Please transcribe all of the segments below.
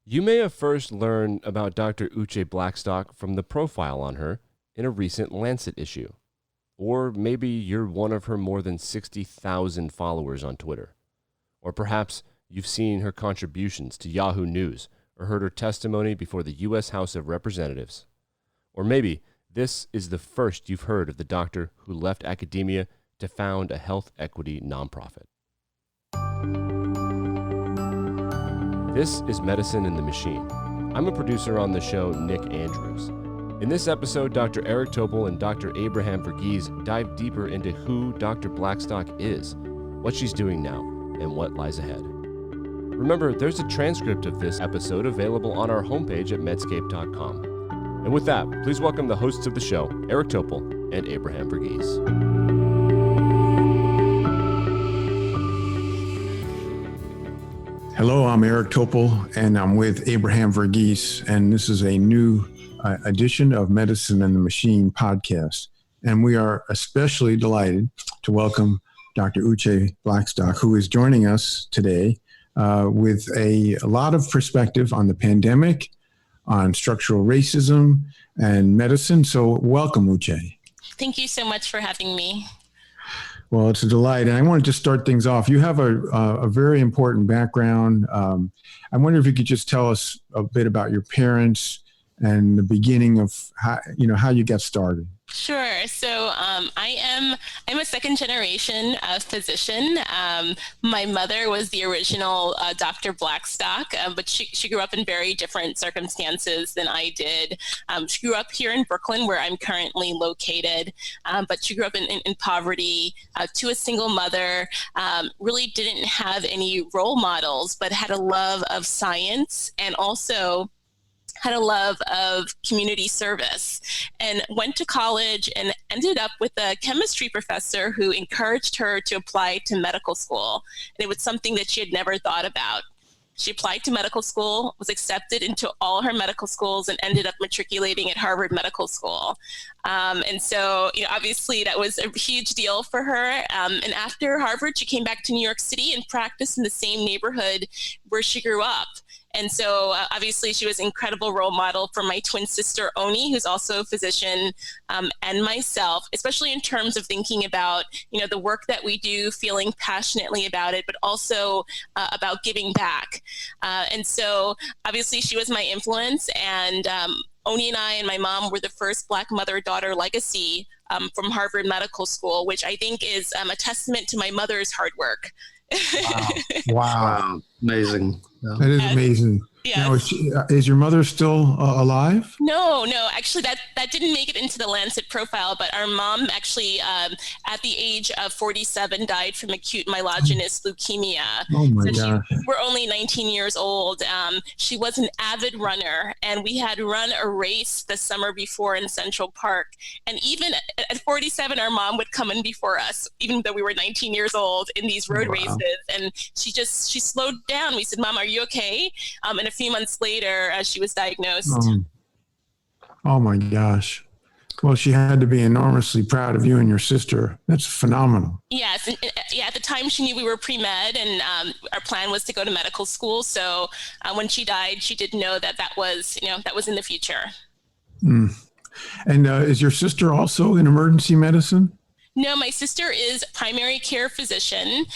You may have first learned about Dr. Uché Blackstock from the profile on her in a recent Lancet issue. Or maybe you're one of her more than 60,000 followers on Twitter. Or perhaps you've seen her contributions to Yahoo News or heard her testimony before the U.S. House of Representatives. Or maybe this is the first you've heard of the doctor who left academia to found a health equity nonprofit. This is Medicine in the Machine. I'm a producer on the show, Nick Andrews. In this episode, Dr. Eric Topol and Dr. Abraham Verghese dive deeper into who Dr. Blackstock is, what she's doing now, and what lies ahead. Remember, there's a transcript of this episode available on our homepage at medscape.com. And with that, please welcome the hosts of the show, Eric Topol and Abraham Verghese. Hello, I'm Eric Topol, and I'm with Abraham Verghese, and this is a new edition of Medicine and the Machine podcast. And we are especially delighted to welcome Dr. Uché Blackstock, who is joining us today with a lot of perspective on the pandemic, on structural racism and medicine. So welcome, Uché. Thank you so much for having me. Well, it's a delight. And I wanted to start things off. You have a very important background. I wonder if you could just tell us a bit about your parents and the beginning of how you got started. Sure. So I'm a second generation physician. My mother was the original Dr. Blackstock, but she grew up in very different circumstances than I did. She grew up here in Brooklyn, where I'm currently located, but she grew up in poverty to a single mother, really didn't have any role models, but had a love of science and also had a love of community service, and went to college and ended up with a chemistry professor who encouraged her to apply to medical school. And it was something that she had never thought about. She applied to medical school, was accepted into all her medical schools, and ended up matriculating at Harvard Medical School. And so, obviously that was a huge deal for her. And after Harvard, she came back to New York City and practiced in the same neighborhood where she grew up. And so obviously she was an incredible role model for my twin sister, Oni, who's also a physician, and myself, especially in terms of thinking about, the work that we do, feeling passionately about it, but also about giving back. And so obviously she was my influence, and Oni and I and my mom were the first Black mother-daughter legacy from Harvard Medical School, which I think is a testament to my mother's hard work. Wow. Amazing. Yeah. That is amazing. Yeah. Now, is your mother still alive? No, actually that didn't make it into the Lancet profile, but our mom actually at the age of 47 died from acute myelogenous leukemia. Oh my gosh. We're only 19 years old. She was an avid runner, and we had run a race the summer before in Central Park. And even at 47, our mom would come in before us, even though we were 19 years old, in these road races. And she slowed down. We said, "Mom, are you okay?" And a few months later, she was diagnosed. Oh my gosh. Well, she had to be enormously proud of you and your sister. That's phenomenal. Yes. And at the time she knew we were pre-med, and our plan was to go to medical school. So when she died, she did know that was in the future. Mm. And is your sister also in emergency medicine? No, my sister is a primary care physician.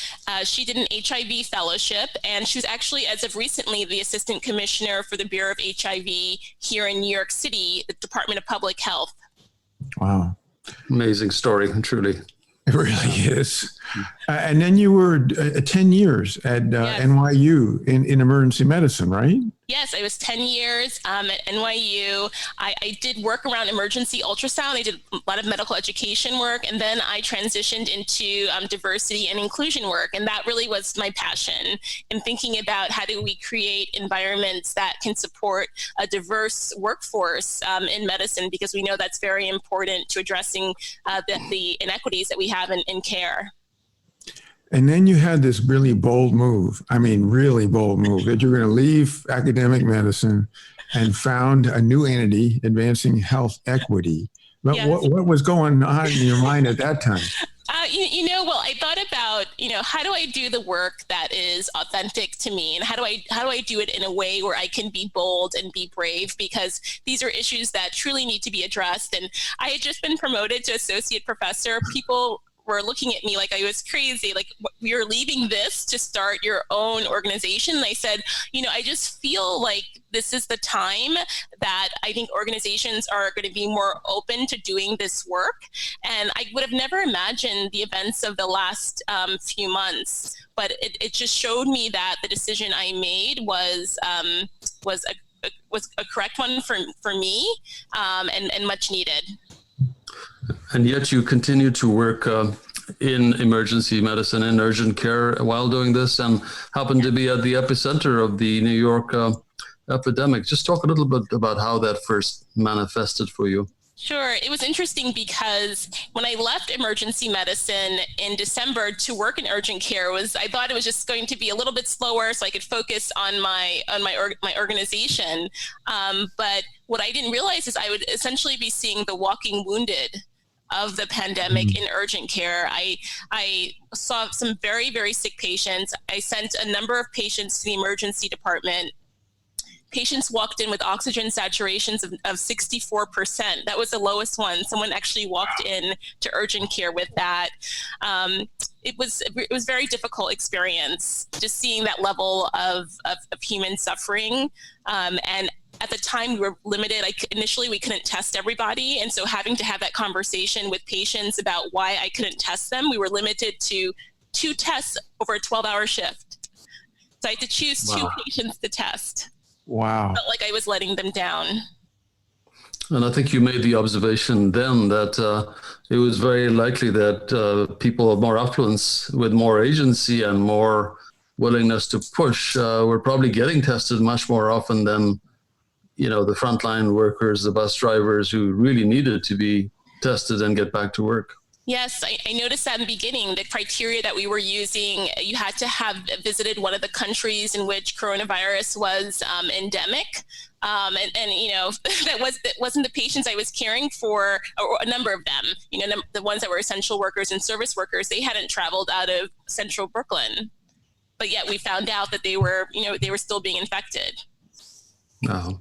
She did an HIV fellowship, and she was actually, as of recently, the assistant commissioner for the Bureau of HIV here in New York City, the Department of Public Health. Wow. Amazing story, truly. It really is. And then you were 10 years at Yes. NYU in emergency medicine, right? Yes, I was 10 years at NYU. I did work around emergency ultrasound. I did a lot of medical education work, and then I transitioned into diversity and inclusion work. And that really was my passion in thinking about how do we create environments that can support a diverse workforce in medicine, because we know that's very important to addressing the inequities that we have in care. And then you had this really bold move. I mean, really bold move that you're going to leave academic medicine and found a new entity, Advancing Health Equity. But Yes. what was going on in your mind at that time? Well, I thought about, how do I do the work that is authentic to me, and how do I do it in a way where I can be bold and be brave, because these are issues that truly need to be addressed. And I had just been promoted to associate professor. People were looking at me like I was crazy, like, you're leaving this to start your own organization. And I said, I just feel like this is the time that I think organizations are going to be more open to doing this work. And I would have never imagined the events of the last few months, but it just showed me that the decision I made was a correct one for me, and much needed. And yet you continue to work in emergency medicine and urgent care while doing this, and happen to be at the epicenter of the New York epidemic. Just talk a little bit about how that first manifested for you. Sure. It was interesting because when I left emergency medicine in December to work in urgent care, I thought it was just going to be a little bit slower so I could focus on my organization. But what I didn't realize is I would essentially be seeing the walking wounded of the pandemic in urgent care. I saw some very, very sick patients. I sent a number of patients to the emergency department. Patients walked in with oxygen saturations of 64%. That was the lowest one. Someone actually walked in to urgent care with that. It was a very difficult experience, just seeing that level of human suffering. And at the time, we were limited. Initially, we couldn't test everybody. And so having to have that conversation with patients about why I couldn't test them, we were limited to 2 tests over a 12-hour shift. So I had to choose 2 patients to test. Wow. I felt like I was letting them down. And I think you made the observation then that it was very likely that people of more affluence with more agency and more willingness to push were probably getting tested much more often than the frontline workers, the bus drivers who really needed to be tested and get back to work. Yes, I noticed that in the beginning, the criteria that we were using, you had to have visited one of the countries in which coronavirus was endemic. And that wasn't the patients I was caring for, or a number of them, the ones that were essential workers and service workers, they hadn't traveled out of central Brooklyn. But yet we found out that they were still being infected. Oh.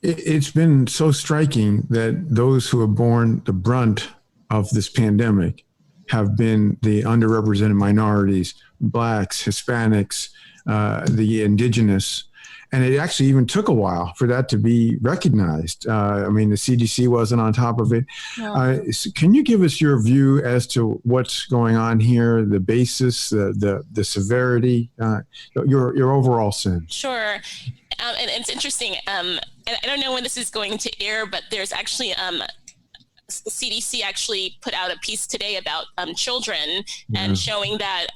It's been so striking that those who have borne the brunt of this pandemic have been the underrepresented minorities, Blacks, Hispanics, the indigenous. And it actually even took a while for that to be recognized. The CDC wasn't on top of it. No. Can you give us your view as to what's going on here, the basis, the severity, your overall sense? Sure. And it's interesting. And I don't know when this is going to air, but there's actually the CDC actually put out a piece today about children, and showing that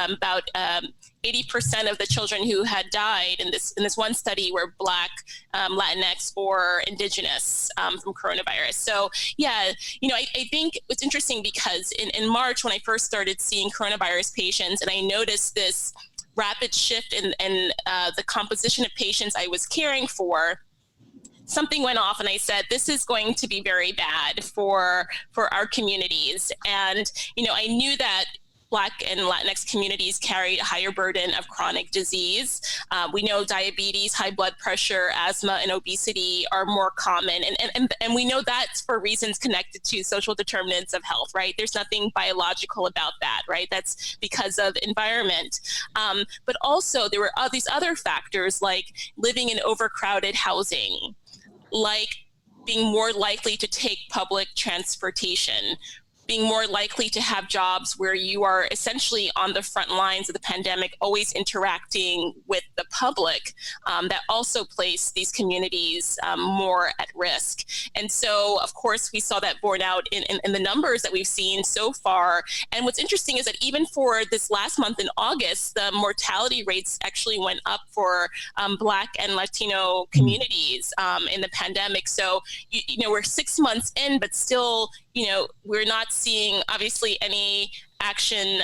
about 80% of the children who had died in this one study were Black, Latinx, or Indigenous from coronavirus. So I think it's interesting because in March, when I first started seeing coronavirus patients, and I noticed this rapid shift in the composition of patients I was caring for, something went off, and I said, this is going to be very bad for our communities. And, I knew that Black and Latinx communities carry a higher burden of chronic disease. We know diabetes, high blood pressure, asthma, and obesity are more common. And we know that's for reasons connected to social determinants of health, right? There's nothing biological about that, right? That's because of environment. But also there were these other factors like living in overcrowded housing, like being more likely to take public transportation, being more likely to have jobs where you are essentially on the front lines of the pandemic, always interacting with the public, that also place these communities more at risk. And so, of course, we saw that borne out in the numbers that we've seen so far. And what's interesting is that even for this last month in August, the mortality rates actually went up for Black and Latino communities in the pandemic. So, we're 6 months in, but still, we're not seeing obviously any action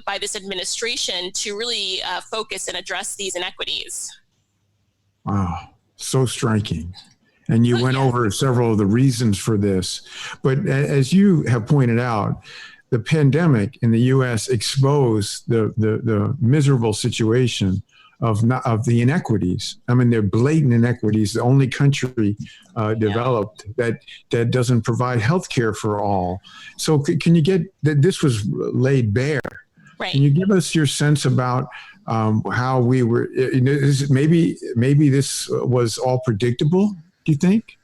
by this administration to really focus and address these inequities. Wow, so striking. And you went over several of the reasons for this. But as you have pointed out, the pandemic in the U.S. exposed the miserable situation of the inequities. I mean, they're blatant inequities. The only country developed that doesn't provide health care for all. So can you get that this was laid bare? Right. Can you give us your sense about how we were? Maybe this was all predictable. Do you think?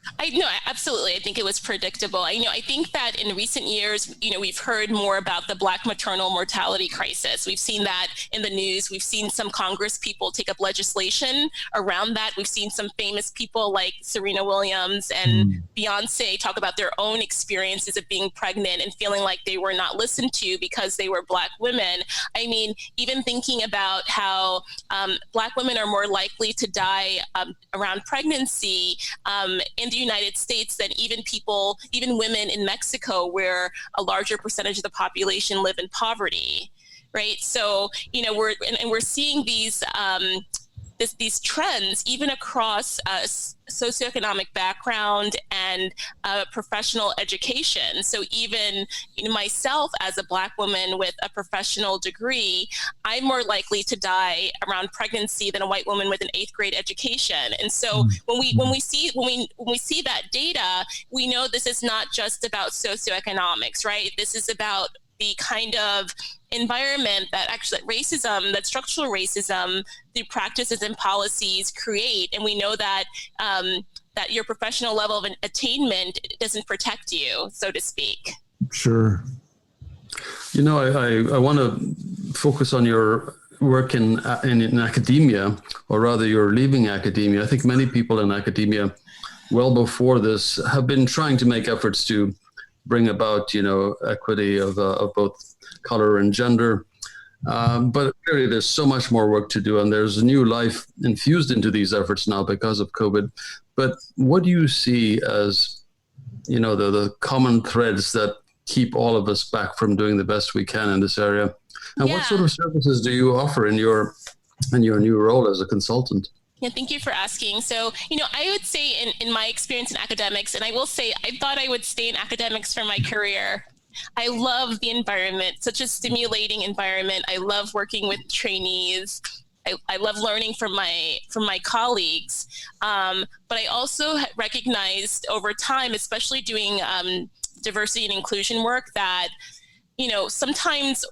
Absolutely. I think it was predictable. I think that in recent years, we've heard more about the Black maternal mortality crisis. We've seen that in the news. We've seen some Congress people take up legislation around that. We've seen some famous people like Serena Williams and Beyonce talk about their own experiences of being pregnant and feeling like they were not listened to because they were Black women. I mean, even thinking about how Black women are more likely to die around pregnancy in the United States than even women in Mexico, where a larger percentage of the population live in poverty, right? So, we're seeing these trends even across socioeconomic background and professional education. So even myself as a Black woman with a professional degree, I'm more likely to die around pregnancy than a white woman with an 8th grade education. And so when we see that data, we know this is not just about socioeconomics, right? This is about the kind of environment that structural racism through practices and policies create. And we know that that your professional level of attainment doesn't protect you, so to speak. Sure. I want to focus on your work in academia, or rather you're leaving academia. I think many people in academia, well before this, have been trying to make efforts to bring about, equity of both color and gender. But clearly there's so much more work to do, and there's a new life infused into these efforts now because of COVID. But what do you see as, the common threads that keep all of us back from doing the best we can in this area? And what sort of services do you offer in your new role as a consultant? Yeah, thank you for asking. So, I would say in my experience in academics, and I will say I thought I would stay in academics for my career. I love the environment, such a stimulating environment. I love working with trainees. I love learning from my colleagues. But I also recognized over time, especially doing diversity and inclusion work, that, sometimes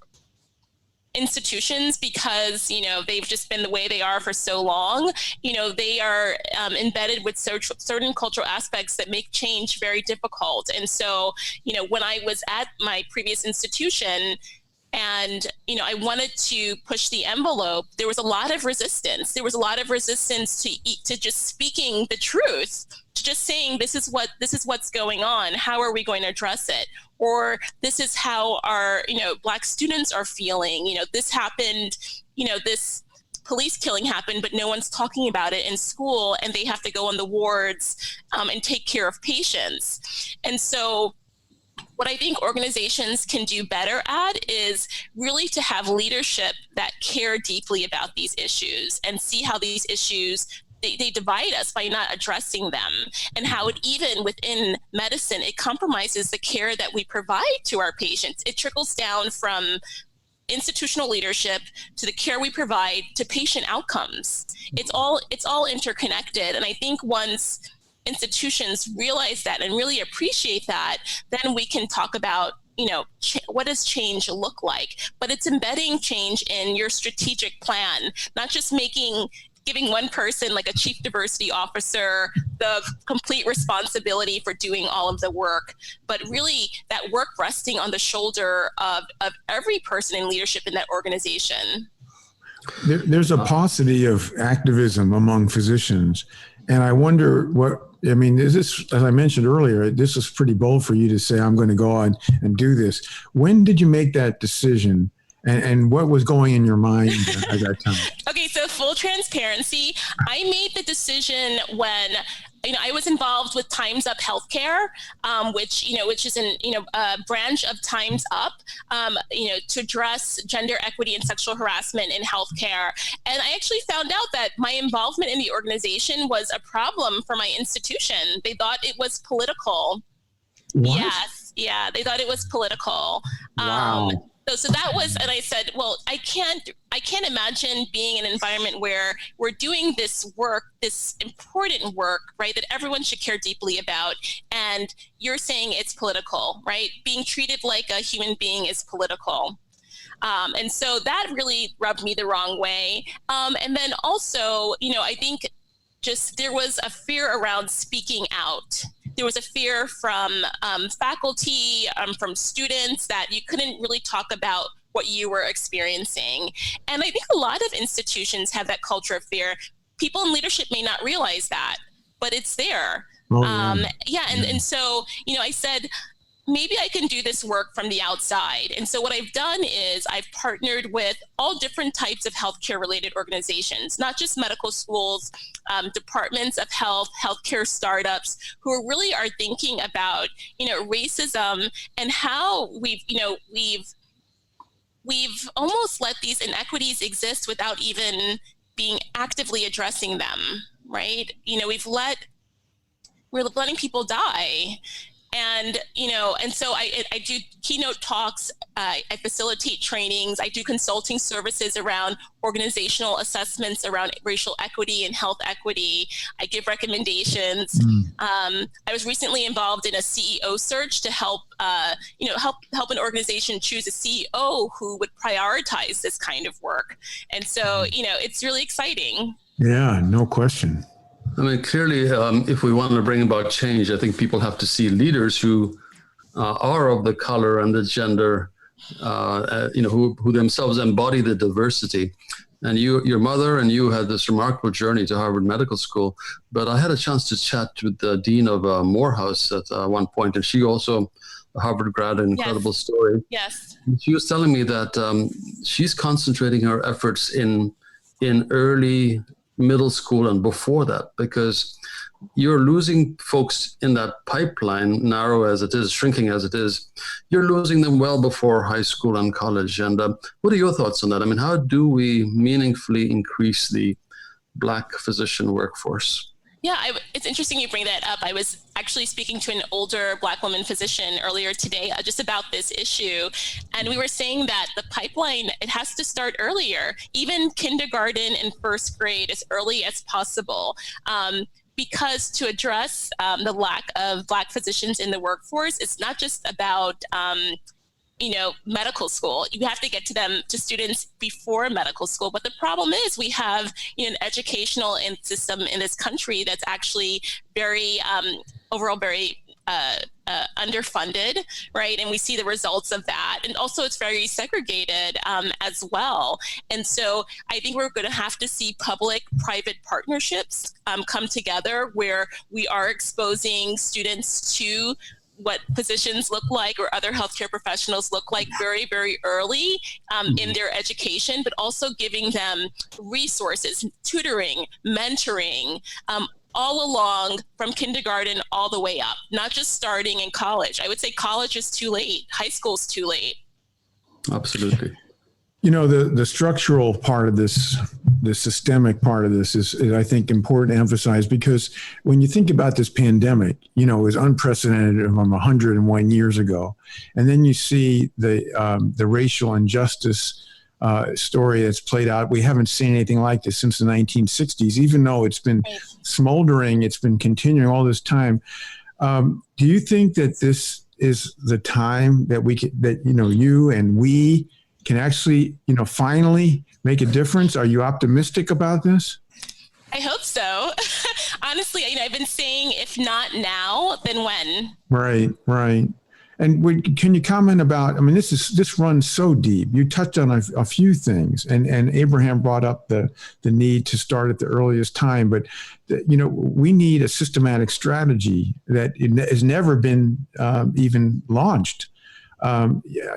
institutions, because they've just been the way they are for so long, they are embedded with certain cultural aspects that make change very difficult. And so when I was at my previous institution and I wanted to push the envelope, there was a lot of resistance. There was a lot of resistance to just speaking the truth, to just saying this is what's going on. How are we going to address it? Or this is how our Black students are feeling. This happened. This police killing happened, but no one's talking about it in school, and they have to go on the wards and take care of patients. And so what I think organizations can do better at is really to have leadership that care deeply about these issues and see how these issues, they divide us by not addressing them, and how it, even within medicine, it compromises the care that we provide to our patients. It trickles down from institutional leadership to the care we provide to patient outcomes. It's all interconnected. And I think once institutions realize that and really appreciate that, then we can talk about, what does change look like? But it's embedding change in your strategic plan, not just giving one person, like a chief diversity officer, the complete responsibility for doing all of the work, but really that work resting on the shoulder of every person in leadership in that organization. There's a paucity of activism among physicians. And I wonder is this, as I mentioned earlier, this is pretty bold for you to say, I'm going to go on and do this. When did you make that decision? And what was going in your mind at that time? Okay, so full transparency, I made the decision when I was involved with Time's Up Healthcare, which is a branch of Time's Up, to address gender equity and sexual harassment in healthcare. And I actually found out that my involvement in the organization was a problem for my institution. They thought it was political. What? Yes. Yeah, they thought it was political. Wow. So that was, and I said, well, I can't imagine being in an environment where we're doing this work, this important work, right, that everyone should care deeply about, and you're saying it's political, right? Being treated like a human being is political. And so that really rubbed me the wrong way. And then also, I think just there was a fear around speaking out. There was a fear from faculty, from students, that you couldn't really talk about what you were experiencing. And I think a lot of institutions have that culture of fear. People in leadership may not realize that, but it's there. Oh, yeah. And so, I said, maybe I can do this work from the outside. And so what I've done is I've partnered with all different types of healthcare related organizations, not just medical schools, departments of health, healthcare startups, who really are thinking about, racism and how we've almost let these inequities exist without even being actively addressing them, right? We're letting people die. And, and so I do keynote talks, I facilitate trainings, I do consulting services around organizational assessments around racial equity and health equity. I give recommendations. I was recently involved in a CEO search to help an organization choose a CEO who would prioritize this kind of work. And so, it's really exciting. Yeah, no question. I mean, clearly, if we want to bring about change, I think people have to see leaders who are of the color and the gender, who themselves embody the diversity. And your mother and you had this remarkable journey to Harvard Medical School. But I had a chance to chat with the dean of Morehouse at one point, and she also a Harvard grad, an incredible story. Yes. She was telling me that she's concentrating her efforts in early middle school and before that, because you're losing folks in that pipeline, narrow as it is, shrinking as it is. You're losing them well before high school and college. And what are your thoughts on that? I mean, how do we meaningfully increase the Black physician workforce? Yeah, it's interesting you bring that up. I was actually speaking to an older Black woman physician earlier today just about this issue. And we were saying that the pipeline, it has to start earlier, even kindergarten and first grade, as early as possible. Because to address the lack of Black physicians in the workforce, it's not just about medical school. You have to get to students before medical school. But the problem is we have an educational system in this country that's actually very overall very underfunded, right? And we see the results of that. And also it's very segregated as well. And so I think we're going to have to see public-private partnerships come together where we are exposing students to what physicians look like or other healthcare professionals look like very, very early in their education, but also giving them resources, tutoring, mentoring, all along from kindergarten all the way up, not just starting in college. I would say college is too late. High school's too late. Absolutely. The structural part of this, the systemic part of this is I think important to emphasize, because when you think about this pandemic, it was unprecedented from 101 years ago. And then you see the racial injustice story that's played out. We haven't seen anything like this since the 1960s, even though it's been smoldering, it's been continuing all this time. Do you think that this is the time that you and we can actually, finally make a difference? Are you optimistic about this? I hope so. Honestly, I've been saying, if not now, then when? Right. And can you comment about, this runs so deep. You touched on a few things, and Abraham brought up the need to start at the earliest time, but we need a systematic strategy that has never been even launched.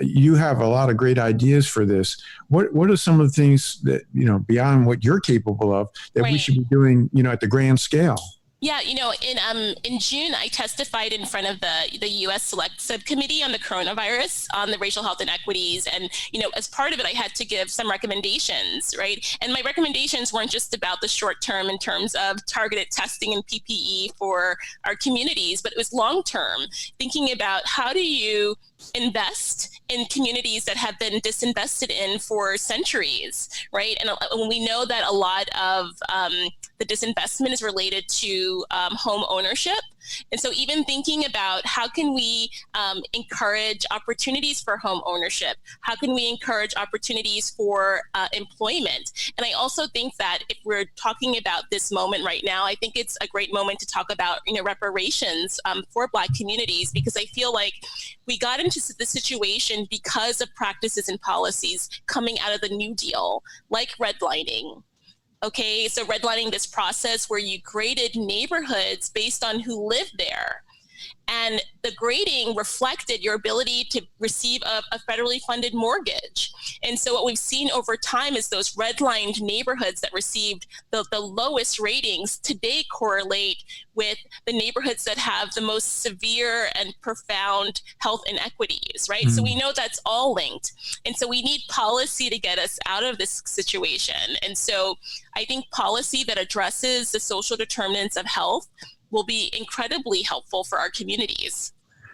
You have a lot of great ideas for this. What are some of the things that, beyond what you're capable of, that we should be doing, at the grand scale? Yeah, in June, I testified in front of the U.S. Select Subcommittee on the coronavirus on the racial health inequities, and as part of it, I had to give some recommendations, right? And my recommendations weren't just about the short term in terms of targeted testing and PPE for our communities, but it was long term, thinking about how do you invest in communities that have been disinvested in for centuries, right? And we know that a lot of the disinvestment is related to home ownership. And so even thinking about how can we encourage opportunities for home ownership? How can we encourage opportunities for employment? And I also think that if we're talking about this moment right now, I think it's a great moment to talk about reparations for Black communities, because I feel like we got into the situation because of practices and policies coming out of the New Deal, like redlining. Okay, so redlining, this process where you graded neighborhoods based on who lived there. And the grading reflected your ability to receive a federally funded mortgage. And so what we've seen over time is those redlined neighborhoods that received the lowest ratings today correlate with the neighborhoods that have the most severe and profound health inequities, right? So we know that's all linked. And so we need policy to get us out of this situation. And so I think policy that addresses the social determinants of health will be incredibly helpful for our communities.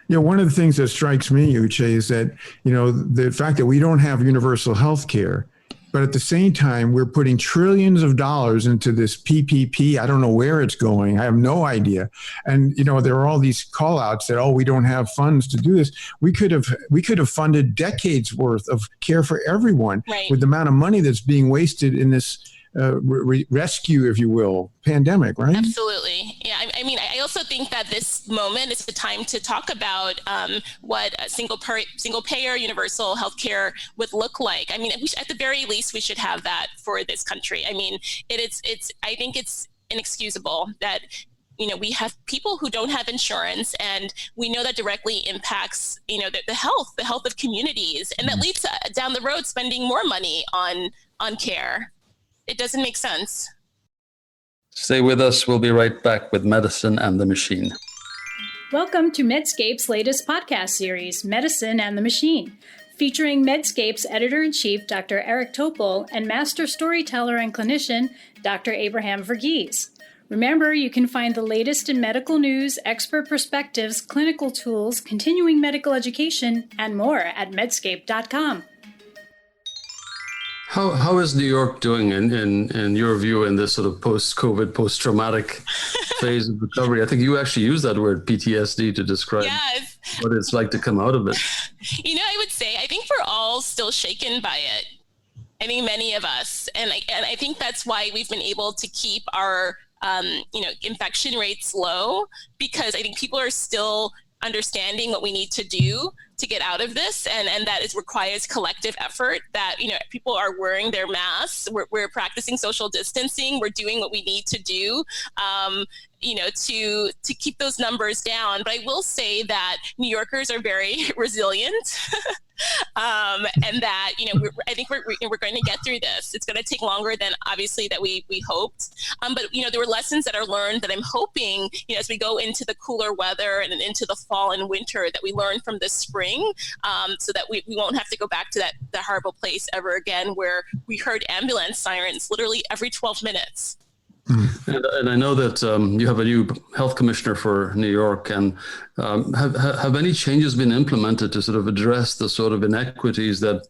One of the things that strikes me, Uché, is that, the fact that we don't have universal health care, but at the same time, we're putting trillions of dollars into this PPP. I don't know where it's going. I have no idea. And, there are all these call outs that, we don't have funds to do this. We could have funded decades worth of care for everyone, right, with the amount of money that's being wasted in this rescue, if you will, pandemic, right? Absolutely. Yeah. I mean, I also think that this moment is the time to talk about what a single payer universal healthcare would look like. I mean, at the very least, we should have that for this country. I mean, I think it's inexcusable that we have people who don't have insurance, and we know that directly impacts, the health of communities, and that leads to, down the road, spending more money on care. It doesn't make sense. Stay with us. We'll be right back with Medicine and the Machine. Welcome to Medscape's latest podcast series, Medicine and the Machine, featuring Medscape's editor-in-chief, Dr. Eric Topol, and master storyteller and clinician, Dr. Abraham Verghese. Remember, you can find the latest in medical news, expert perspectives, clinical tools, continuing medical education, and more at medscape.com. How is New York doing in your view in this sort of post-COVID, post-traumatic phase of recovery? I think you actually use that word PTSD to describe what it's like to come out of it. I would say, I think we're all still shaken by it. I think many of us, and I think that's why we've been able to keep our infection rates low, because I think people are still understanding what we need to do to get out of this, and that requires collective effort, that people are wearing their masks, we're practicing social distancing, we're doing what we need to do to keep those numbers down. But I will say that New Yorkers are very resilient. And that I think we're going to get through this. It's going to take longer than obviously that we hoped, but there were lessons that are learned that I'm hoping as we go into the cooler weather and into the fall and winter, that we learn from this spring, so that we won't have to go back to that horrible place ever again, where we heard ambulance sirens literally every 12 minutes. And I know that you have a new health commissioner for New York, and have any changes been implemented to sort of address the sort of inequities that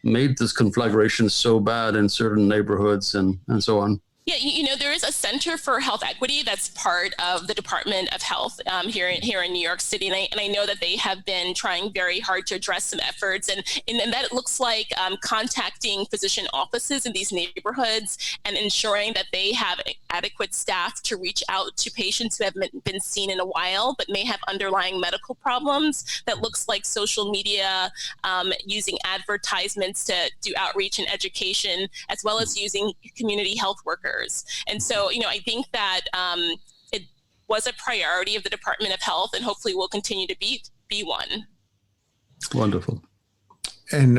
made this conflagration so bad in certain neighborhoods and so on? Yeah, there is a Center for Health Equity that's part of the Department of Health here in New York City, and I know that they have been trying very hard to address some efforts, and that it looks like contacting physician offices in these neighborhoods and ensuring that they have adequate staff to reach out to patients who haven't been seen in a while but may have underlying medical problems. That looks like social media, using advertisements to do outreach and education, as well as using community health workers. And so, I think that it was a priority of the Department of Health, and hopefully will continue to be one. Wonderful. And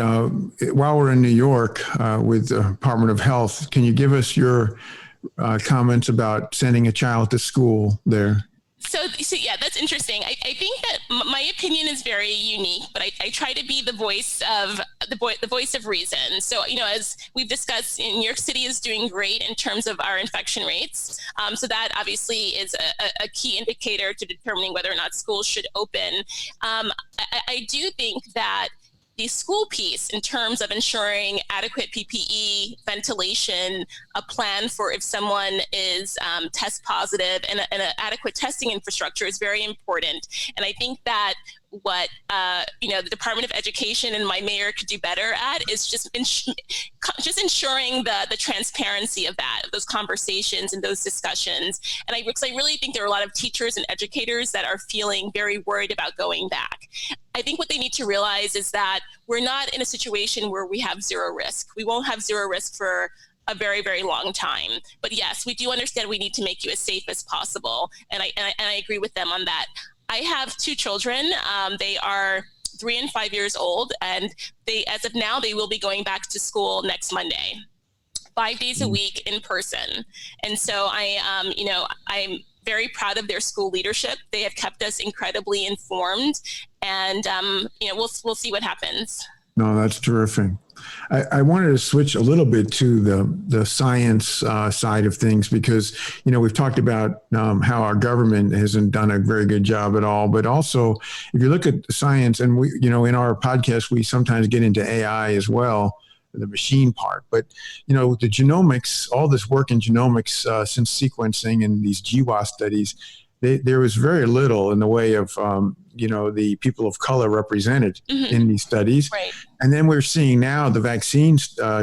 while we're in New York with the Department of Health, can you give us your comments about sending a child to school there? So yeah, that's interesting. I think that my opinion is very unique, but I try to be the voice of the voice of reason. So, as we've discussed, New York City is doing great in terms of our infection rates. So that obviously is a key indicator to determining whether or not schools should open. I do think that the school piece, in terms of ensuring adequate PPE, ventilation, a plan for if someone is test positive, and an adequate testing infrastructure is very important. And I think that what the Department of Education and my mayor could do better at is just ensuring the transparency of those conversations and those discussions. And I really think there are a lot of teachers and educators that are feeling very worried about going back. I think what they need to realize is that we're not in a situation where we have zero risk. We won't have zero risk for a very, very long time. But yes, we do understand we need to make you as safe as possible. And I agree with them on that. I have two children. They are 3 and 5 years old, and as of now, they will be going back to school next Monday, 5 days a week in person. And so I'm very proud of their school leadership. They have kept us incredibly informed, and we'll see what happens. No, that's terrific. I wanted to switch a little bit to the science side of things, because, we've talked about how our government hasn't done a very good job at all. But also, if you look at science, and we, in our podcast, we sometimes get into AI as well, the machine part. But, the genomics, all this work in genomics since sequencing and these GWAS studies, there was very little in the way of, the people of color represented in these studies. Right. And then we're seeing now the vaccine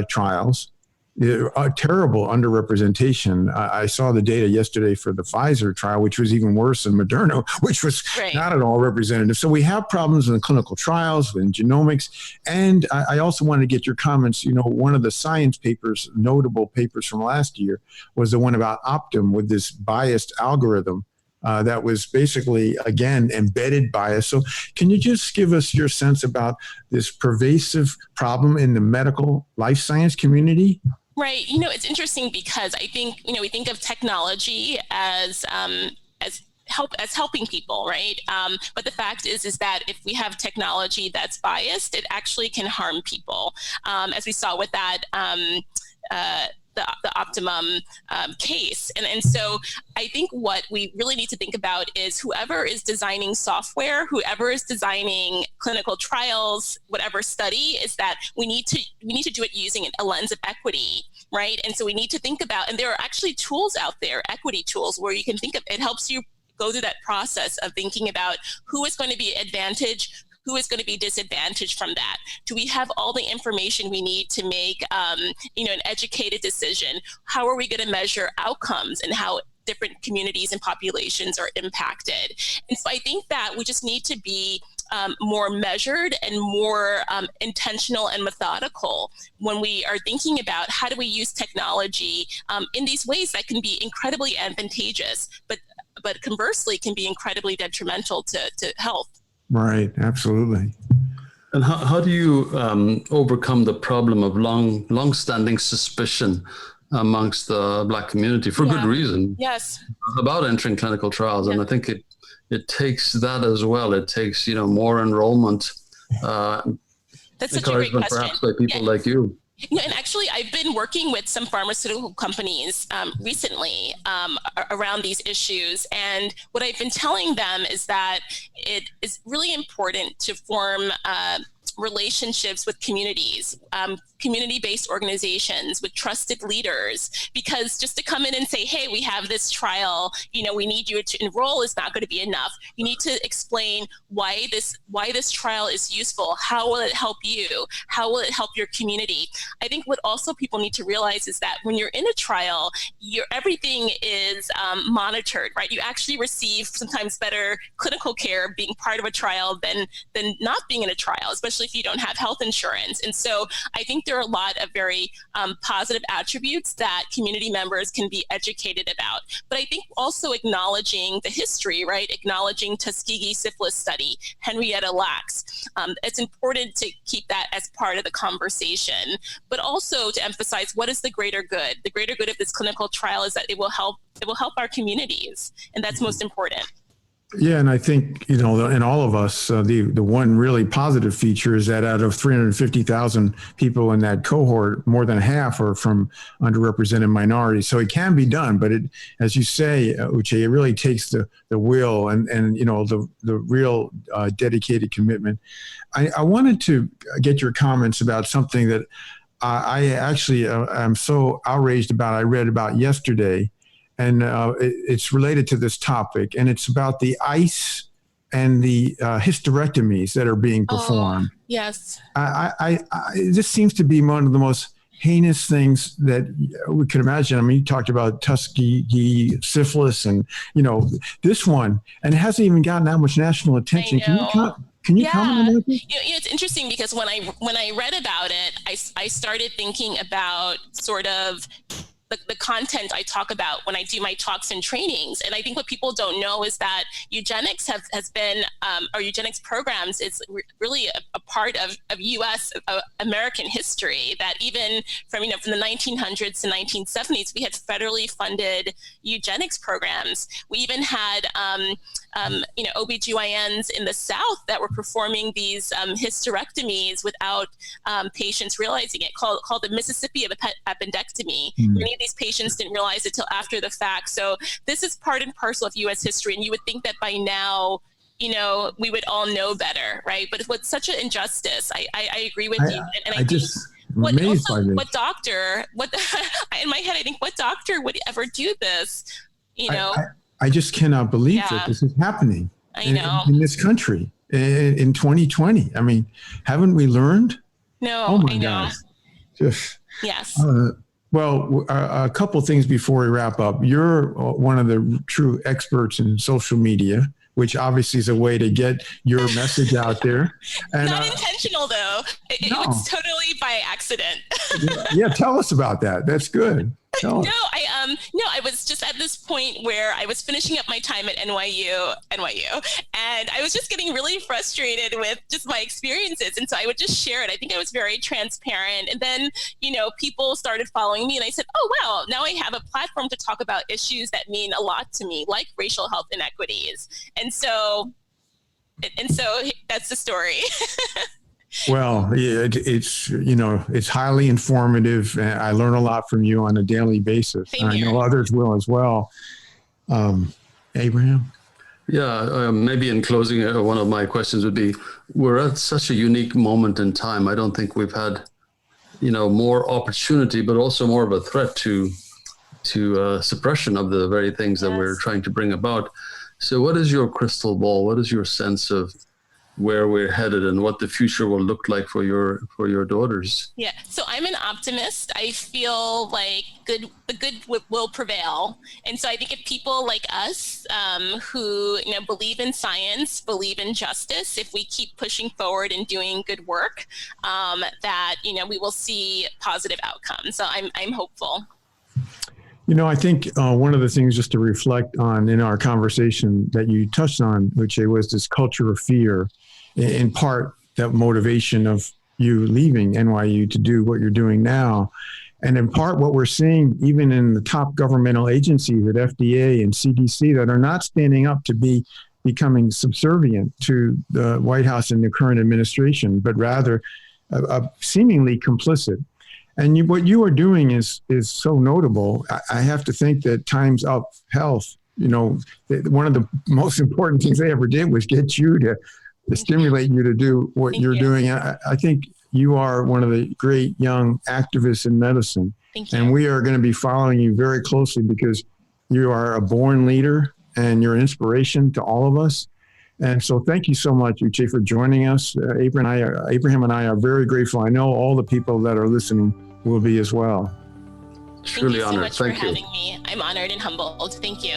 trials, a terrible underrepresentation. I saw the data yesterday for the Pfizer trial, which was even worse than Moderna, which was not at all representative. So we have problems in the clinical trials, in genomics. And I also wanted to get your comments. One of the science papers, notable papers from last year, was the one about Optum with this biased algorithm. That was basically, again, embedded bias. So can you just give us your sense about this pervasive problem in the medical life science community? Right. It's interesting because I think, we think of technology as helping people, right? But the fact is that if we have technology that's biased, it actually can harm people, as we saw with that the Optimum case. And so I think what we really need to think about is whoever is designing software, whoever is designing clinical trials, whatever study, is that we need to do it using a lens of equity, right? And so we need to think about, and there are actually tools out there, equity tools, where you can think of, it helps you go through that process of thinking about who is going to be advantaged, who is going to be disadvantaged from that. Do we have all the information we need to make, an educated decision? How are we going to measure outcomes and how different communities and populations are impacted? And so I think that we just need to be more measured and more intentional and methodical when we are thinking about how do we use technology in these ways that can be incredibly advantageous, but conversely can be incredibly detrimental to health. Right, absolutely. And how do you overcome the problem of long-standing suspicion amongst the Black community, for good reason? Yes. About entering clinical trials, and I think it takes that as well. It takes more enrollment. That's such a great question. Perhaps by people like you. And actually, I've been working with some pharmaceutical companies recently around these issues. And what I've been telling them is that it is really important to form relationships with communities, community-based organizations, with trusted leaders, because just to come in and say, hey, we have this trial, we need you to enroll, is not going to be enough. You need to explain why this trial is useful. How will it help you? How will it help your community? I think what also people need to realize is that when you're in a trial, everything is monitored, right? You actually receive sometimes better clinical care being part of a trial than not being in a trial, especially if you don't have health insurance. And so I think there are a lot of very positive attributes that community members can be educated about. But I think also acknowledging the history, right? Acknowledging Tuskegee syphilis study, Henrietta Lacks. It's important to keep that as part of the conversation, but also to emphasize what is the greater good. The greater good of this clinical trial is that it will help our communities, and that's most important. Yeah, and I think, in all of us, the one really positive feature is that out of 350,000 people in that cohort, more than half are from underrepresented minorities. So it can be done, but it, as you say, Uché, it really takes the will and the real dedicated commitment. I wanted to get your comments about something that I actually am so outraged about. I read about yesterday. And it's related to this topic, and it's about the ICE and the hysterectomies that are being performed. Oh, yes. This seems to be one of the most heinous things that we could imagine. I mean, you talked about Tuskegee syphilis, and this one, and it hasn't even gotten that much national attention. Can you comment on that? It's interesting because when I read about it, I started thinking about sort of the content I talk about when I do my talks and trainings. And I think what people don't know is that eugenics has been, or eugenics programs is really a part of U.S. American history, that even from the 1900s to 1970s, we had federally funded eugenics programs. We even had, OBGYNs in the South that were performing these hysterectomies without patients realizing it, called the Mississippi appendectomy. Many of these patients didn't realize it till after the fact. So this is part and parcel of U.S. history, and you would think that by now, we would all know better, right? But what's such an injustice. I agree with you, and I think what doctor would ever do this? I just cannot believe that this is happening in this country in 2020. I mean, haven't we learned? No, oh my gosh. Yes. Well, a couple of things before we wrap up. You're one of the true experts in social media, which obviously is a way to get your message out there. And, not intentional, though. It was totally by accident. Yeah, tell us about that. That's good. I was just at this point where I was finishing up my time at NYU, and I was just getting really frustrated with just my experiences. And so I would just share it. I think I was very transparent. And then, people started following me, and I said, oh, wow, now I have a platform to talk about issues that mean a lot to me, like racial health inequities. And so that's the story. Well, it's highly informative. I learn a lot from you on a daily basis. I know others will as well. Abraham? Yeah, maybe in closing, one of my questions would be, we're at such a unique moment in time. I don't think we've had, more opportunity, but also more of a threat to suppression of the very things that we're trying to bring about. So what is your crystal ball? What is your sense of where we're headed and what the future will look like for your daughters? Yeah, so I'm an optimist. I feel like the good will prevail. And so I think if people like us who believe in science, believe in justice, if we keep pushing forward and doing good work, that we will see positive outcomes. So I'm hopeful. I think one of the things just to reflect on in our conversation that you touched on, Uché, was this culture of fear. In part, that motivation of you leaving NYU to do what you're doing now. And in part, what we're seeing even in the top governmental agencies at FDA and CDC that are not standing up to becoming subservient to the White House and the current administration, but rather seemingly complicit. And what you are doing is so notable. I have to think that Time's Up Health, one of the most important things they ever did was get you to stimulate you to do what you're doing. I think you are one of the great young activists in medicine. Thank you. And we are going to be following you very closely because you are a born leader and you're an inspiration to all of us. And so thank you so much, Uché, for joining us. Abraham and I are very grateful. I know all the people that are listening will be as well. Truly honored. Thank you so much for having me. I'm honored and humbled. Thank you.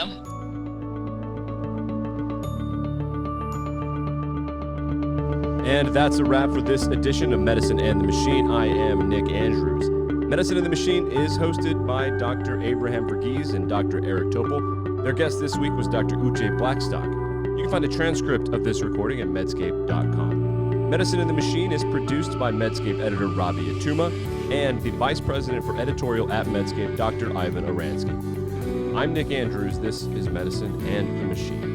And that's a wrap for this edition of Medicine and the Machine. I am Nick Andrews. Medicine and the Machine is hosted by Dr. Abraham Verghese and Dr. Eric Topol. Their guest this week was Dr. Uché Blackstock. You can find a transcript of this recording at medscape.com. Medicine and the Machine is produced by Medscape editor Robbie Atuma and the Vice President for Editorial at Medscape, Dr. Ivan Aransky. I'm Nick Andrews. This is Medicine and the Machine.